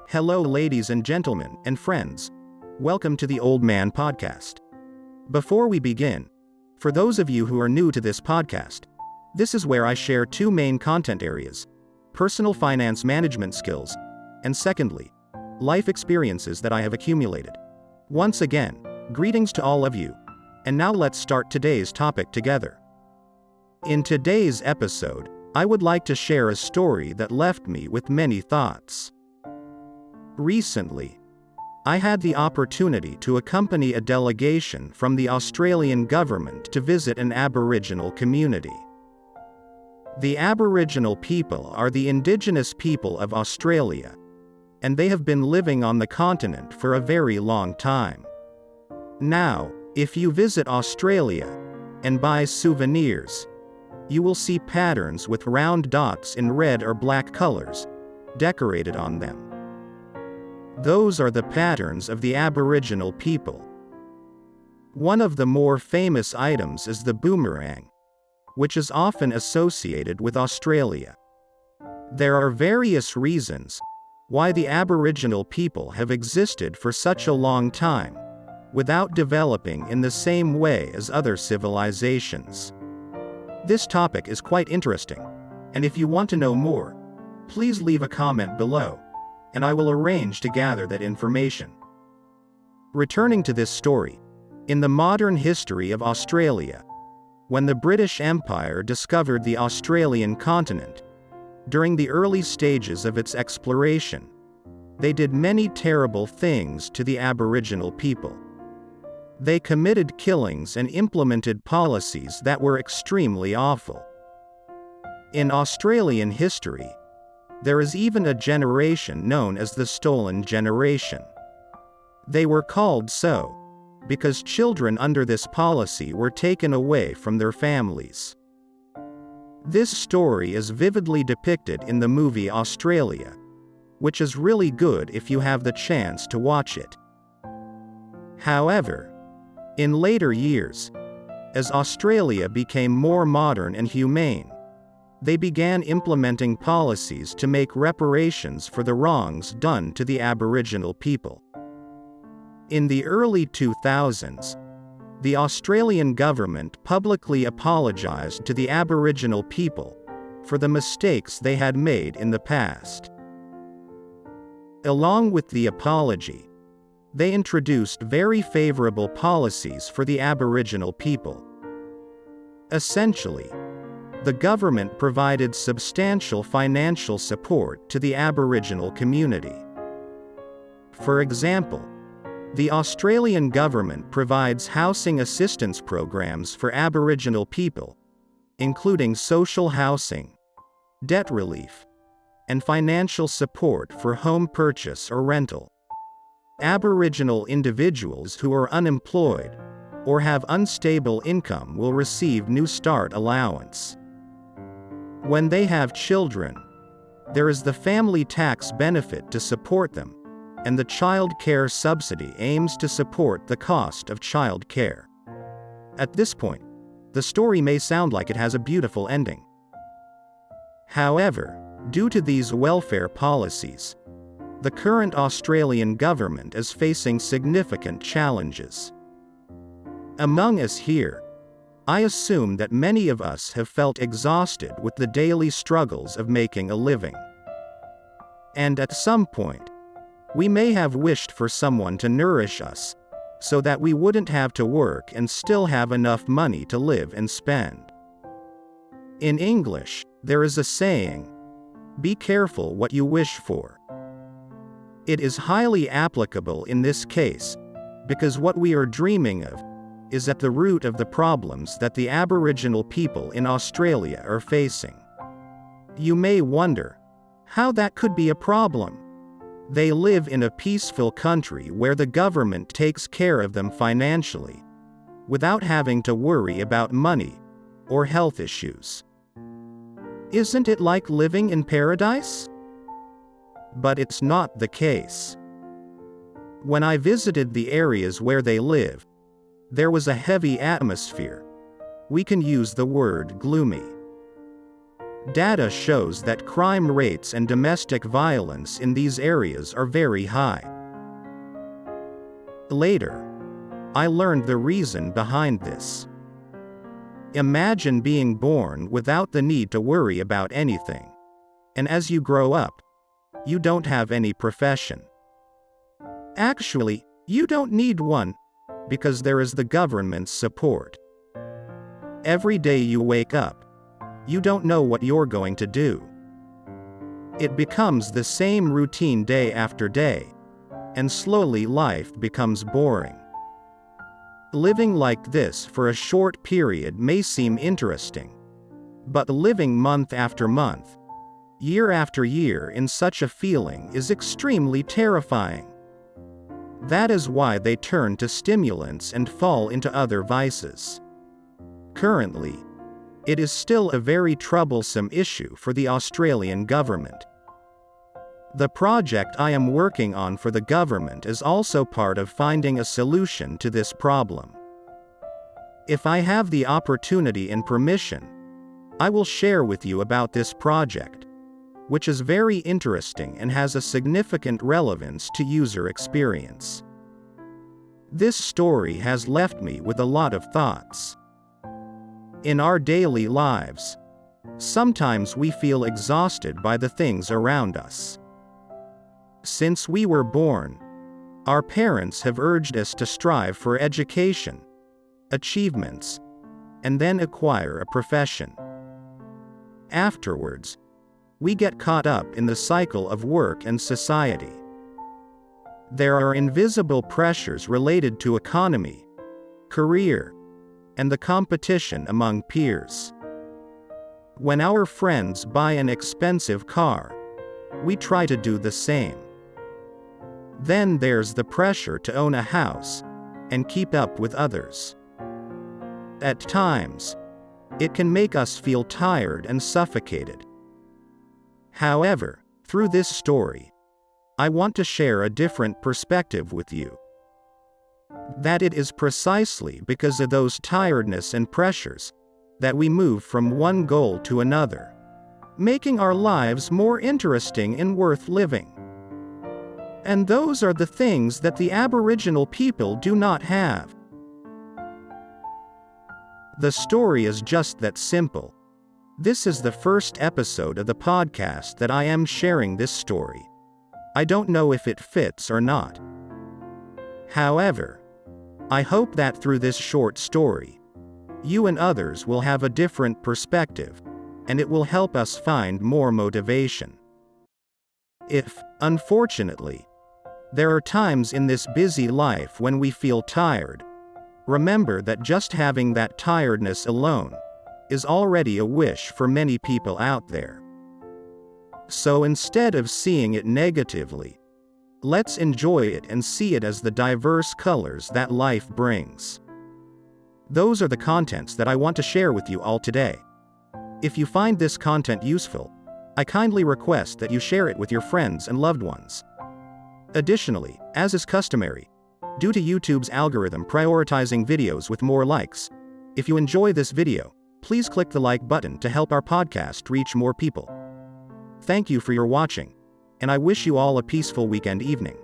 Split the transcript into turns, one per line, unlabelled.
Hello, ladies and gentlemen, and friends. Welcome to the Old Man Podcast. Before we begin, for those of you who are new to this podcast, this is where I share two main content areas: personal finance management skills, and secondly, life experiences that I have accumulated. Once again, greetings to all of you. And now let's start today's topic together. In today's episode, I would like to share a story that left me with many thoughts. Recently, I had the opportunity to accompany a delegation from the Australian government to visit an Aboriginal community. The Aboriginal people are the Indigenous people of Australia, and they have been living on the continent for a very long time. Now, if you visit Australia and buy souvenirs, you will see patterns with round dots in red or black colors decorated on them. Those are the patterns of the Aboriginal people. One of the more famous items is the boomerang, which is often associated with Australia. There are various reasons why the Aboriginal people have existed for such a long time, without developing in the same way as other civilizations. This topic is quite interesting, and if you want to know more, please leave a comment below, and I will arrange to gather that information. Returning to this story, in the modern history of Australia, when the British Empire discovered the Australian continent, during the early stages of its exploration, they did many terrible things to the Aboriginal people. They committed killings and implemented policies that were extremely awful. In Australian history, there is even a generation known as the Stolen Generation. They were called so because children under this policy were taken away from their families. This story is vividly depicted in the movie Australia, which is really good if you have the chance to watch it. However, in later years, as Australia became more modern and humane, they began implementing policies to make reparations for the wrongs done to the Aboriginal people. In the early 2000s, the Australian government publicly apologized to the Aboriginal people for the mistakes they had made in the past. Along with the apology, they introduced very favorable policies for the Aboriginal people. Essentially, the government provided substantial financial support to the Aboriginal community. For example, the Australian government provides housing assistance programs for Aboriginal people, including social housing, debt relief, and financial support for home purchase or rental. Aboriginal individuals who are unemployed or have unstable income will receive New Start allowance. When they have children, there is the family tax benefit to support them, and the child care subsidy aims to support the cost of child care. At this point, the story may sound like it has a beautiful ending. However, due to these welfare policies, the current Australian government is facing significant challenges. Among us here, I assume that many of us have felt exhausted with the daily struggles of making a living. And at some point, we may have wished for someone to nourish us, so that we wouldn't have to work and still have enough money to live and spend. In English, there is a saying, "Be careful what you wish for." It is highly applicable in this case, because what we are dreaming of is at the root of the problems that the Aboriginal people in Australia are facing. You may wonder how that could be a problem. They live in a peaceful country where the government takes care of them financially, without having to worry about money or health issues. Isn't it like living in paradise? But it's not the case. When I visited the areas where they live, there was a heavy atmosphere. We can use the word gloomy. Data shows that crime rates and domestic violence in these areas are very high. Later, I learned the reason behind this. Imagine being born without the need to worry about anything. And as you grow up, you don't have any profession. Actually, you don't need one, because there is the government's support. Every day you wake up, you don't know what you're going to do. It becomes the same routine day after day, and slowly life becomes boring. Living like this for a short period may seem interesting, but living month after month, year after year in such a feeling is extremely terrifying. That is why they turn to stimulants and fall into other vices. Currently, it is still a very troublesome issue for the Australian government. The project I am working on for the government is also part of finding a solution to this problem. If I have the opportunity and permission, I will share with you about this project, which is very interesting and has a significant relevance to user experience. This story has left me with a lot of thoughts. In our daily lives, sometimes we feel exhausted by the things around us. Since we were born, our parents have urged us to strive for education, achievements, and then acquire a profession. Afterwards, we get caught up in the cycle of work and society. There are invisible pressures related to economy, career, and the competition among peers. When our friends buy an expensive car, we try to do the same. Then there's the pressure to own a house and keep up with others. At times, it can make us feel tired and suffocated. However, through this story, I want to share a different perspective with you. That it is precisely because of those tiredness and pressures that we move from one goal to another, making our lives more interesting and worth living. And those are the things that the Aboriginal people do not have. The story is just that simple. This is the first episode of the podcast that I am sharing this story. I don't know if it fits or not. However, I hope that through this short story, you and others will have a different perspective, and it will help us find more motivation. If, unfortunately, there are times in this busy life when we feel tired, remember that just having that tiredness alone is already a wish for many people out there. So instead of seeing it negatively, let's enjoy it and see it as the diverse colors that life brings. Those are the contents that I want to share with you all today. If you find this content useful, I kindly request that you share it with your friends and loved ones. Additionally, as is customary, due to YouTube's algorithm prioritizing videos with more likes, if you enjoy this video, please click the like button to help our podcast reach more people. Thank you for your watching, and I wish you all a peaceful weekend evening.